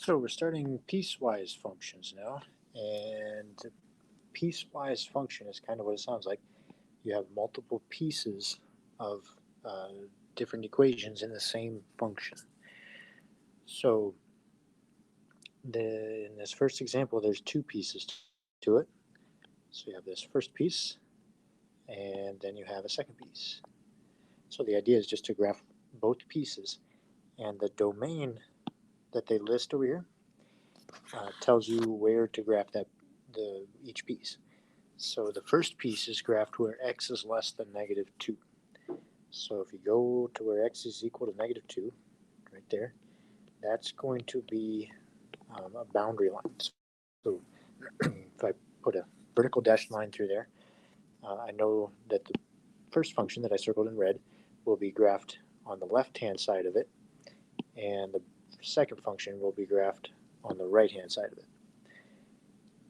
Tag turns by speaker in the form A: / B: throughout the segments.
A: So we're starting piecewise functions now, and the piecewise function is kind of what it sounds like. You have multiple pieces of uh, different equations in the same function. So in this first example, there's two pieces to it. So you have this first piece, and then you have a second piece. So the idea is just to graph both pieces, and the domain that they list over here tells you where to graph each piece. So the first piece is graphed where x is less than negative 2. So if you go to where x is equal to negative 2, right there, that's going to be a boundary line. So if I put a vertical dashed line through there, I know that the first function that I circled in red will be graphed on the left-hand side of it, and the second function will be graphed on the right-hand side of it.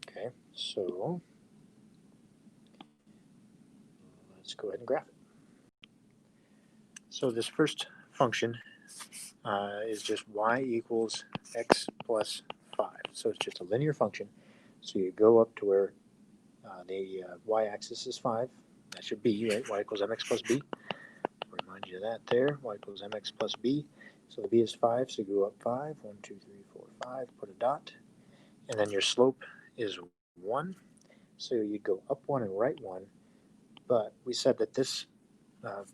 A: Okay, so let's go ahead and graph it. So this first function is just y equals x plus 5. So it's just a linear function. So you go up to where the y-axis is 5. That should be, right? Y equals mx plus b. Remind you of that there. Y equals mx plus b. So the b is 5, so you go up 5. 1, 2, 3, 4, 5. Put a dot. And then your slope is 1. So you'd go up 1 and right 1. But we said that this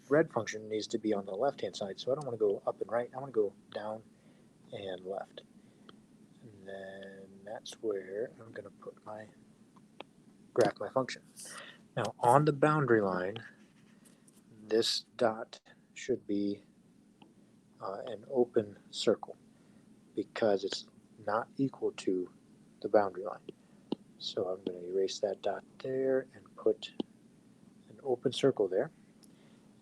A: red function needs to be on the left-hand side, so I don't want to go up and right. I want to go down and left. And then that's where I'm going to graph my function. Now on the boundary line, this dot should be an open circle because it's not equal to the boundary line. So I'm going to erase that dot there and put an open circle there.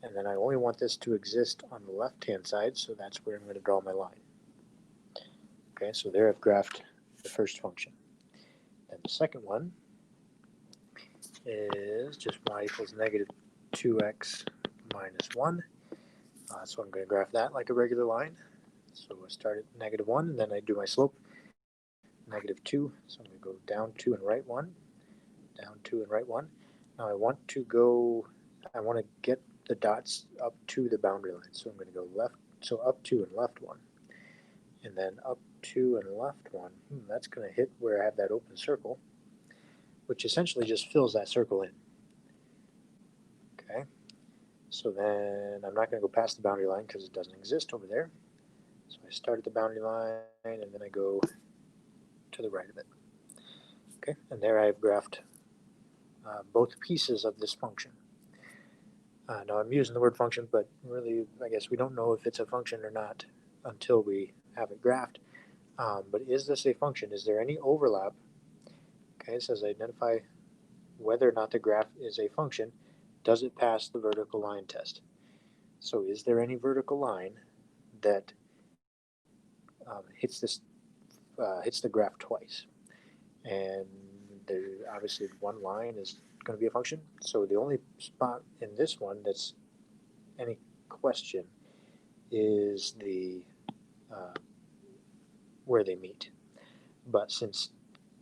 A: And then I only want this to exist on the left-hand side, so that's where I'm going to draw my line. Okay, so there I've graphed the first function. And the second one is just y equals negative 2x minus 1. So I'm going to graph that like a regular line. So I start at negative 1, and then I do my slope, negative 2. So I'm going to go down 2 and right 1, down 2 and right 1. Now I want to get the dots up to the boundary line. So I'm going to go left, so up 2 and left 1. And then up 2 and left 1. That's going to hit where I have that open circle, which essentially just fills that circle in. Okay, so then I'm not going to go past the boundary line because it doesn't exist over there. So I start at the boundary line and then I go to the right of it. Okay, and there I have graphed both pieces of this function. Now I'm using the word function, but really I guess we don't know if it's a function or not until we have it graphed. But is this a function? Is there any overlap? Okay, it says identify whether or not the graph is a function. Does it pass the vertical line test? So is there any vertical line that hits the graph twice? And there, obviously one line is going to be a function. So the only spot in this one that's any question is the where they meet. But since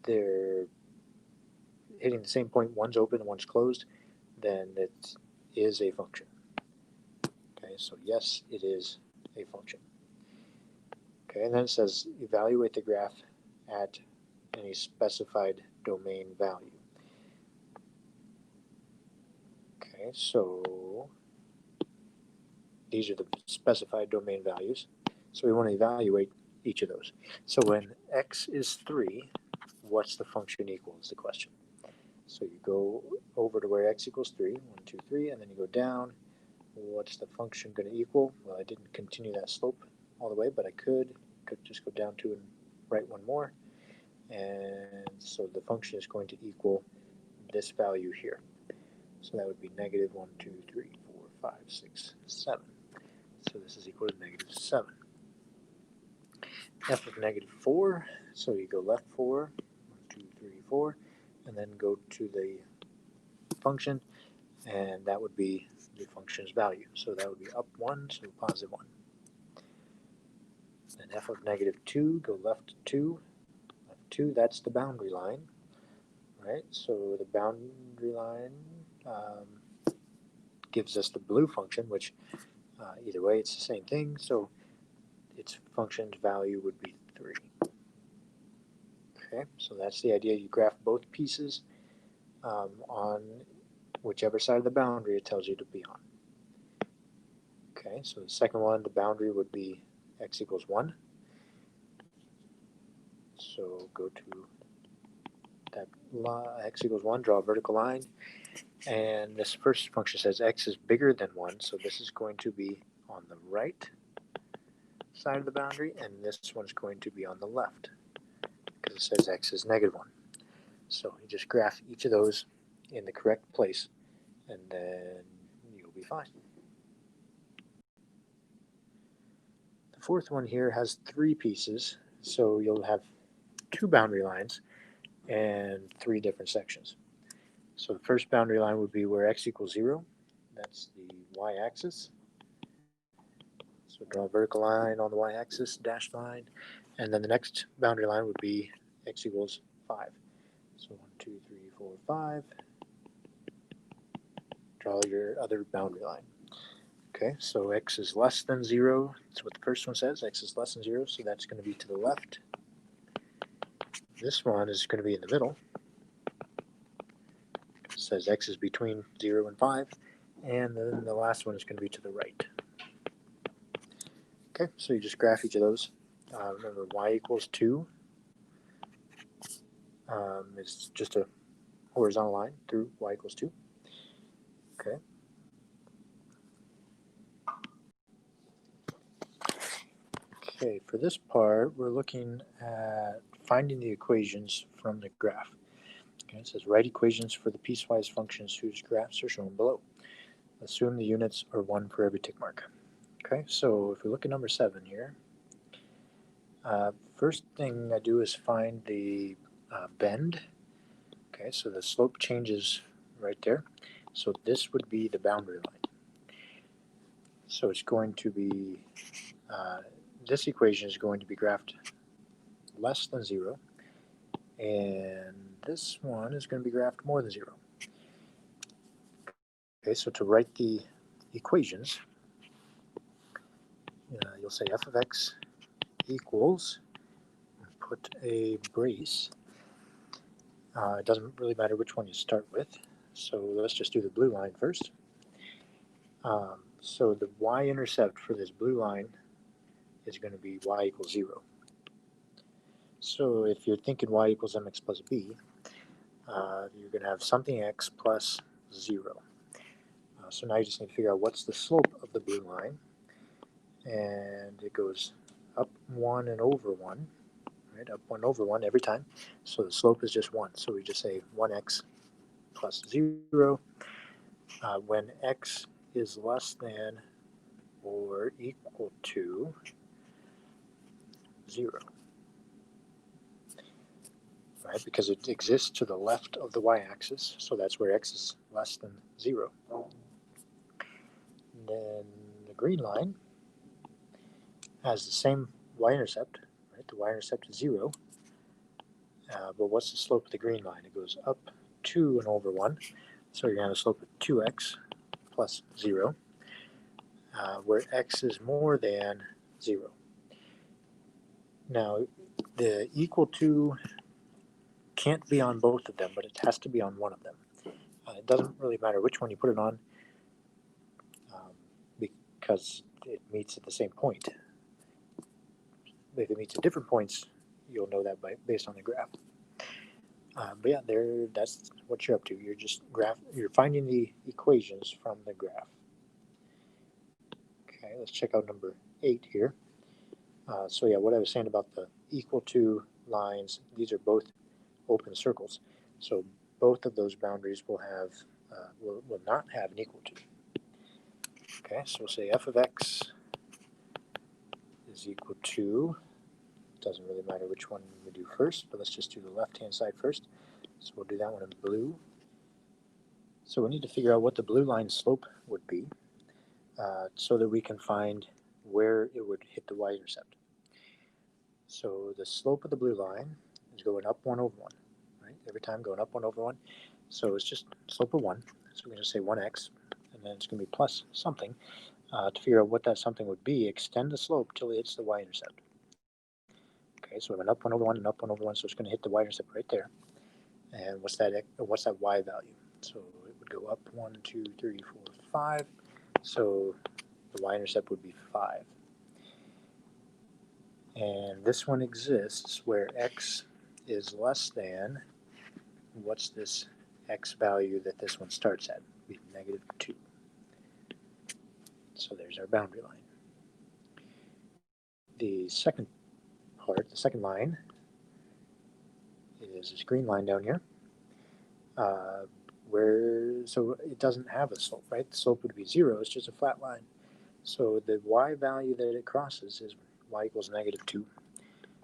A: they're hitting the same point, one's open and one's closed, then it is a function. Okay, so yes, it is a function. Okay, and then it says evaluate the graph at any specified domain value. Okay, so these are the specified domain values. So we want to evaluate each of those. So when x is 3, what's the function equal is the question. So you go over to where x equals 3, 1, 2, 3, and then you go down. What's the function going to equal? Well, I didn't continue that slope all the way, but I could just go down 2 and right 1 more. And so the function is going to equal this value here. So that would be negative 1, 2, 3, 4, 5, 6, 7. So this is equal to negative 7. F of negative 4, so you go left 4, 1, 2, 3, 4, and then go to the function, and that would be the function's value. So that would be up 1, so positive 1. Then f of negative 2, go left 2, left 2, that's the boundary line, right? So the boundary line gives us the blue function, which either way it's the same thing, so its function's value would be 3. Okay, so that's the idea. You graph both pieces on whichever side of the boundary it tells you to be on. Okay, so the second one, the boundary would be x equals 1. So go to that x equals 1, draw a vertical line. And this first function says x is bigger than 1, so this is going to be on the right side of the boundary, and this one's going to be on the left, because it says x is negative 1. So you just graph each of those in the correct place, and then you'll be fine. The fourth one here has 3 pieces, so you'll have 2 boundary lines and 3 different sections. So the first boundary line would be where x equals 0. That's the y-axis. So draw a vertical line on the y-axis, dashed line. And then the next boundary line would be x equals 5. So 1, 2, 3, 4, 5. Draw your other boundary line. Okay, so x is less than 0. That's what the first one says. X is less than 0, so that's going to be to the left. This one is going to be in the middle. It says x is between 0 and 5. And then the last one is going to be to the right. Okay, so you just graph each of those. Remember, y equals 2 is just a horizontal line through y equals 2. Okay. Okay, for this part, we're looking at finding the equations from the graph. Okay, it says write equations for the piecewise functions whose graphs are shown below. Assume the units are 1 for every tick mark. Okay, so if we look at number 7 here, first thing I do is find the bend. Okay, so the slope changes right there. So this would be the boundary line. So it's going to be, this equation is going to be graphed less than 0, and this one is going to be graphed more than 0. Okay, so to write the equations, you'll say f of x equals, put a brace. It doesn't really matter which one you start with, so let's just do the blue line first. So the y-intercept for this blue line is going to be y equals 0. So if you're thinking y equals mx plus b, you're going to have something x plus 0. So now you just need to figure out what's the slope of the blue line. And it goes up 1 and over 1, right? Up 1 over 1 every time. So the slope is just 1. So we just say 1x plus 0 when x is less than or equal to 0. Right? Because it exists to the left of the y-axis, so that's where x is less than 0. And then the green line has the same y-intercept, right? The y-intercept is 0, but what's the slope of the green line? It goes up 2 and over 1, so you're going to have a slope of 2x plus 0, where x is more than 0. Now, the equal to can't be on both of them, but it has to be on one of them. It doesn't really matter which one you put it on, because it meets at the same point. If it meets at different points, you'll know that based on the graph. But yeah, that's what you're up to. You're finding the equations from the graph. Okay, let's check out number 8 here. So yeah, what I was saying about the equal to lines, these are both open circles. So both of those boundaries will have will not have an equal to. Okay, so we'll say f of x is equal to, doesn't really matter which one we do first, but let's just do the left-hand side first. So we'll do that one in blue. So we need to figure out what the blue line slope would be so that we can find where it would hit the y-intercept. So the slope of the blue line is going up 1 over 1, right? Every time going up 1 over 1. So it's just slope of 1. So we can just say 1x, and then it's going to be plus something. To figure out what that something would be, extend the slope till it hits the y-intercept. Okay, so we went up 1 over 1 and up 1 over 1, so it's going to hit the y-intercept right there. And what's that y value? So it would go up 1, 2, 3, 4, 5. So the y-intercept would be 5. And this one exists where x is less than, what's this x value that this one starts at? It would be negative 2. So there's our boundary line. The second part, the second line, is this green line down here. So it doesn't have a slope, right? The slope would be 0, it's just a flat line. So the y value that it crosses is y equals negative 2.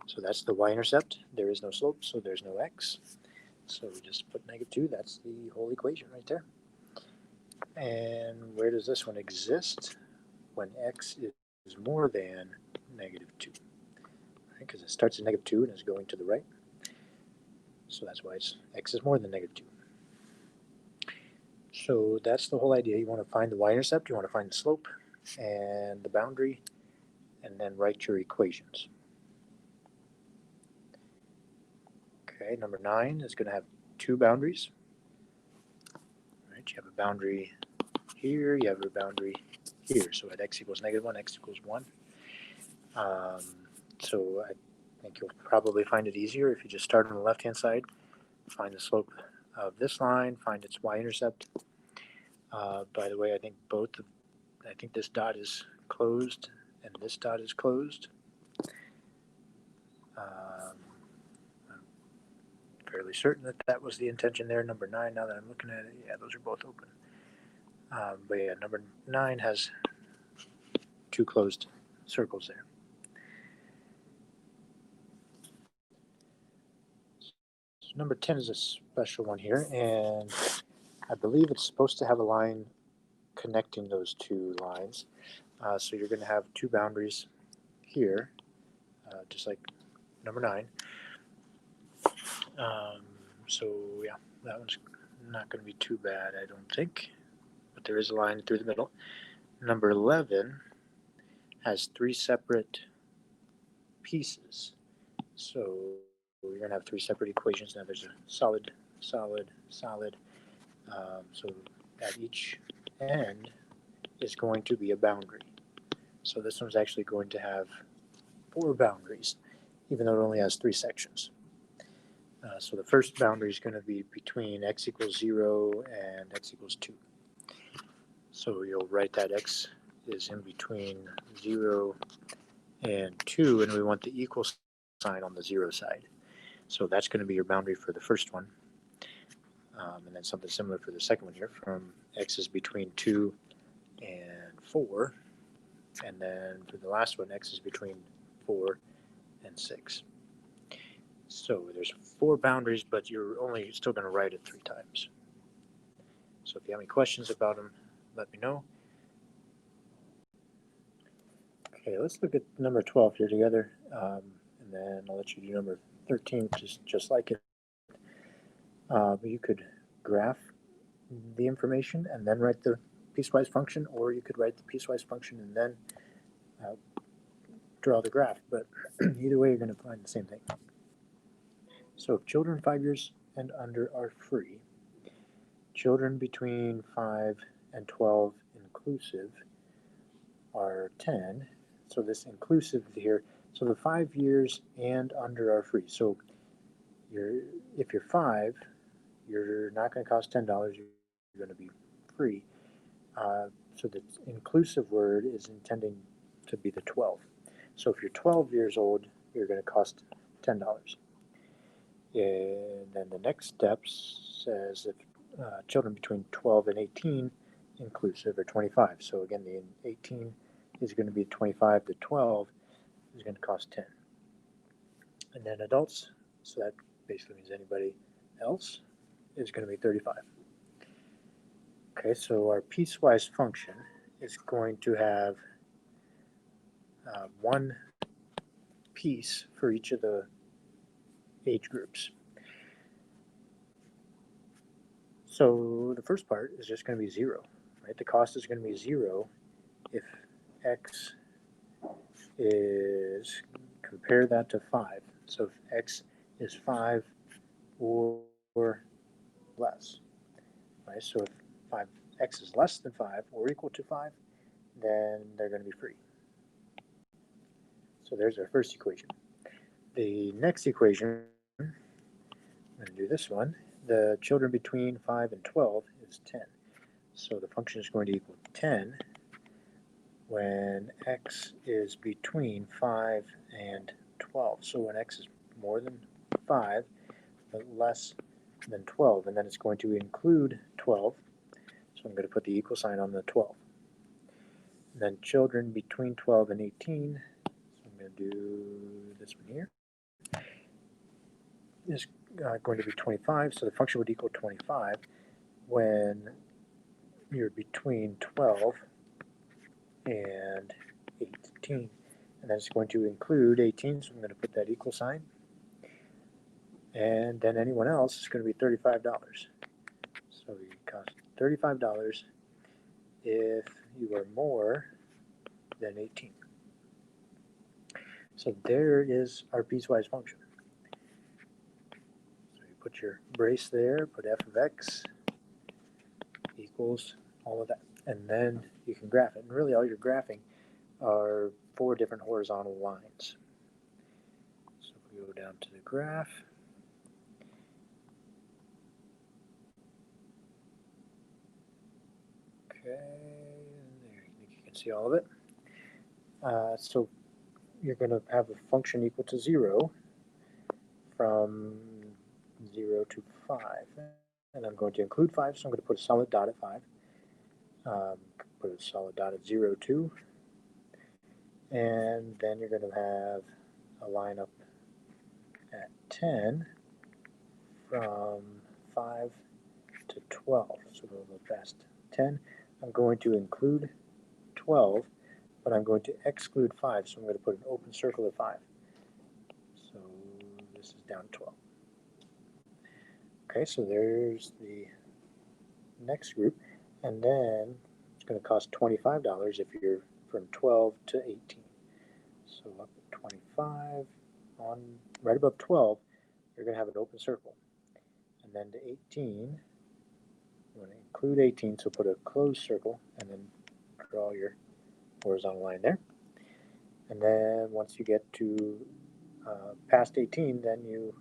A: So that's the y-intercept. There is no slope, so there's no x. So we just put negative 2. That's the whole equation right there. And where does this one exist? When x is more than negative 2. Right? Because it starts at negative 2 and is going to the right. So that's why x is more than negative 2. So that's the whole idea. You want to find the y-intercept, you want to find the slope and the boundary, and then write your equations. Okay, number 9 is going to have 2 boundaries. Right, you have a boundary here, you have a boundary here. So at x equals negative 1, x equals 1. So I think you'll probably find it easier if you just start on the left-hand side, find the slope of this line, find its y-intercept. By the way, I think this dot is closed and this dot is closed. I'm fairly certain that was the intention there. Number 9, now that I'm looking at it, yeah, those are both open. But yeah, number 9 has 2 closed circles there. So number 10 is a special one here, and I believe it's supposed to have a line connecting those 2 lines. So you're going to have 2 boundaries here, just like number 9. So yeah, that one's not going to be too bad, I don't think. But there is a line through the middle. Number 11 has 3 separate pieces. So we're going to have 3 separate equations. Now there's a solid, solid, solid. So at each end is going to be a boundary. So this one's actually going to have 4 boundaries, even though it only has 3 sections. So the first boundary is going to be between x equals 0 and x equals 2. So you'll write that x is in between 0 and 2, and we want the equal sign on the 0 side. So that's going to be your boundary for the first one. And then something similar for the second one here, from x is between 2 and 4. And then for the last one, x is between 4 and 6. So there's 4 boundaries, but you're only still going to write it 3 times. So if you have any questions about them, let me know. Okay, let's look at number 12 here together, and then I'll let you do number 13, just like it. You could graph the information and then write the piecewise function, or you could write the piecewise function and then draw the graph, but either way you're going to find the same thing. So if children 5 years and under are free, children between 5 and 12 inclusive are 10. So this inclusive here, so the 5 years and under are free. So if you're 5, you're not going to cost $10, you're going to be free. So the inclusive word is intending to be the 12. So if you're 12 years old, you're going to cost $10. And then the next step says if children between 12 and 18 inclusive are 25. So again, the 18 is going to be 25, the 12 is going to cost 10. And then adults, so that basically means anybody else, is going to be 35. Okay, so our piecewise function is going to have one piece for each of the age groups. So the first part is just going to be 0, right? The cost is going to be 0 if x is, compare that to 5. So if x is 5 or less, right? So if 5x is less than 5 or equal to 5, then they're going to be free. So there's our first equation. The next equation, I'm going to do this one. The children between 5 and 12 is 10. So the function is going to equal 10 when x is between 5 and 12. So when x is more than 5, but less than 12, and then it's going to include 12. So I'm going to put the equal sign on the 12. And then children between 12 and 18, so I'm going to do this one here, is going to be 25. So the function would equal 25 when you're between 12 and 18. And then it's going to include 18, so I'm going to put that equal sign. And then anyone else is going to be $35. So it costs $35 if you are more than 18. So there is our piecewise function. So you put your brace there, put f of x equals all of that. And then you can graph it. And really all you're graphing are 4 different horizontal lines. So if we go down to the graph, okay, there, you can see all of it. So you're going to have a function equal to 0 from 0 to 5. And I'm going to include 5, so I'm going to put a solid dot at 5. Put a solid dot at 0, 2. And then you're going to have a line up at 10 from 5 to 12. So we'll go past 10. I'm going to include 12, but I'm going to exclude 5, so I'm going to put an open circle at 5. So this is down to 12. Okay, so there's the next group, and then it's going to cost $25 if you're from 12 to 18. So up at 25, on right above 12, you're going to have an open circle. And then to 18, you want to include 18, so put a closed circle, and then draw your horizontal line there. And then once you get to past 18, then you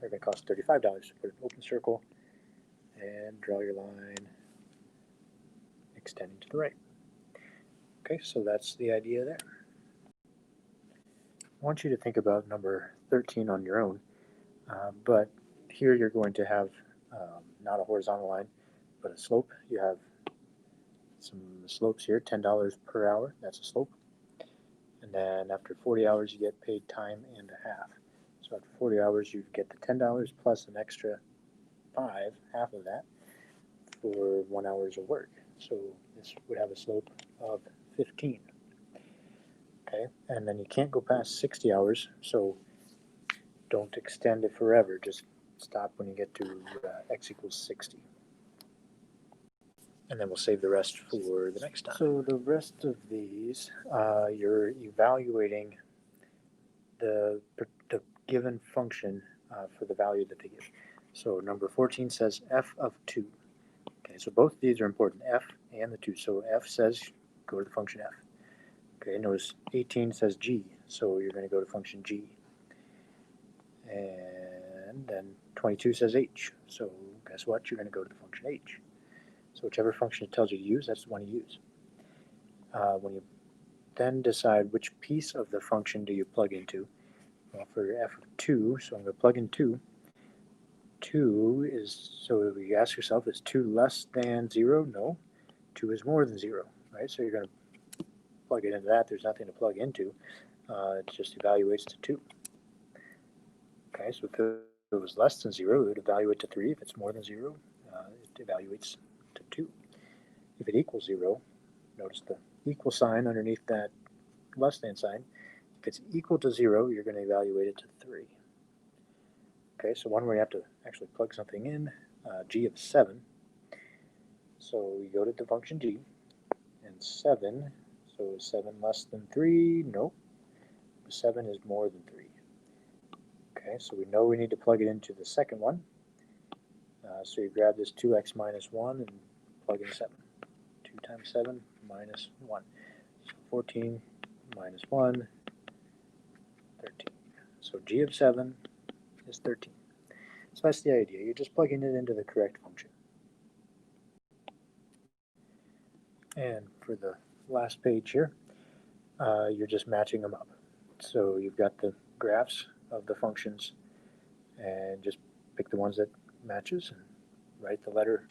A: are going to cost $35. So put an open circle and draw your line extending to the right. Okay, so that's the idea there. I want you to think about number 13 on your own, but here you're going to have not a horizontal line, but a slope. You have some slopes here, $10 per hour, that's a slope. And then after 40 hours, you get paid time and a half. So after 40 hours, you get the $10 plus an extra 5, half of that, for 1 hour's of work. So this would have a slope of 15. Okay, and then you can't go past 60 hours, so don't extend it forever. Just stop when you get to x equals 60. And then we'll save the rest for the next time. So the rest of these, you're evaluating the given function for the value that they give. So number 14 says f of 2. Okay, so both of these are important, f and the 2. So f says go to the function f. Okay, notice 18 says g, so you're going to go to function g. And then 22 says h, so guess what? You're going to go to the function h. So whichever function it tells you to use, that's the one you use. When you then decide which piece of the function do you plug into, well, for f of 2, so I'm going to plug in 2. 2 is, so you ask yourself, is 2 less than 0? No. 2 is more than 0, right? So you're going to plug it into that. There's nothing to plug into. It just evaluates to 2. Okay, so if it was less than 0, it would evaluate to 3. If it's more than 0, it evaluates to 2. If it equals 0, notice the equal sign underneath that less than sign If it's equal to 0, you're going to evaluate it to 3. Okay, so one where you have to actually plug something in, g of 7. So we go to the function g, and 7, so is 7 less than 3? Nope. 7 is more than 3. Okay, so we know we need to plug it into the second one. So you grab this 2x minus 1 and plug in 7. 2 times 7 minus 1. So 14 minus 1, 13. So g of 7 is 13. So that's the idea. You're just plugging it into the correct function. And for the last page here, you're just matching them up. So you've got the graphs of the functions, and just pick the ones that matches and write the letter.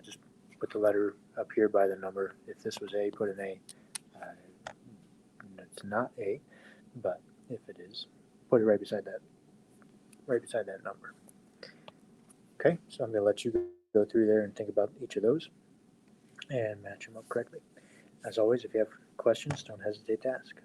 A: Just put the letter up here by the number. If this was A, put an A. It's not A, but if it is, put it right beside that number. Okay, so I'm going to let you go through there and think about each of those and match them up correctly. As always, if you have questions, don't hesitate to ask.